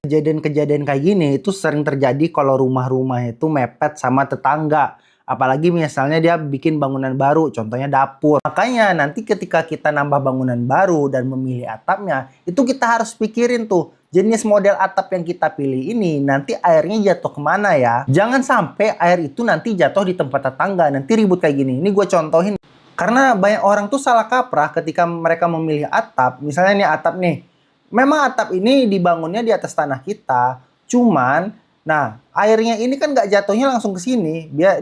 Kejadian-kejadian kayak gini itu sering terjadi kalau rumah-rumah itu mepet sama tetangga. Apalagi misalnya dia bikin bangunan baru, contohnya dapur. Makanya nanti ketika kita nambah bangunan baru dan memilih atapnya, itu kita harus pikirin tuh, jenis model atap yang kita pilih ini nanti airnya jatuh kemana ya. Jangan sampai air itu nanti jatuh di tempat tetangga, nanti ribut kayak gini. Ini gue contohin. Karena banyak orang tuh salah kaprah ketika mereka memilih atap. Misalnya nih atap nih, memang atap ini dibangunnya di atas tanah kita, cuman, nah airnya ini kan nggak jatuhnya langsung ke sini, dia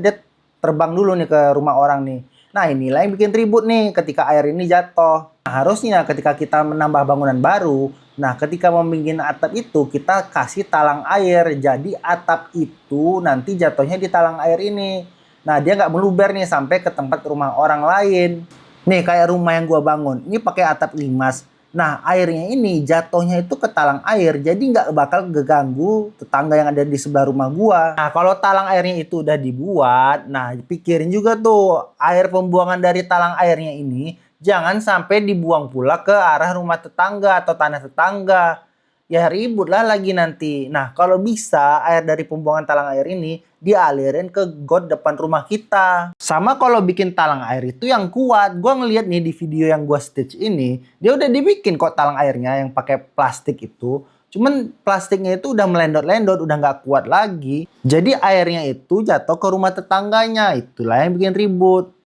terbang dulu nih ke rumah orang nih. Nah inilah yang bikin ribut nih ketika air ini jatuh. Nah, harusnya ketika kita menambah bangunan baru, nah ketika membikin atap itu kita kasih talang air, jadi atap itu nanti jatuhnya di talang air ini. Nah dia nggak meluber nih sampai ke tempat rumah orang lain. Nih kayak rumah yang gua bangun, ini pakai atap limas. Nah, airnya ini jatuhnya itu ke talang air, jadi nggak bakal geganggu tetangga yang ada di sebelah rumah gua. Nah, kalau talang airnya itu udah dibuat, nah pikirin juga tuh, air pembuangan dari talang airnya ini jangan sampai dibuang pula ke arah rumah tetangga atau tanah tetangga. Ya ribut lah lagi nanti. Nah, kalau bisa air dari pembuangan talang air ini dialirin ke got depan rumah kita. Sama kalau bikin talang air itu yang kuat. Gua ngeliat nih di video yang gua stitch ini, dia udah dibikin kok talang airnya yang pakai plastik itu. Cuman plastiknya itu udah melendot-lendot, udah nggak kuat lagi. Jadi airnya itu jatuh ke rumah tetangganya. Itulah yang bikin ribut.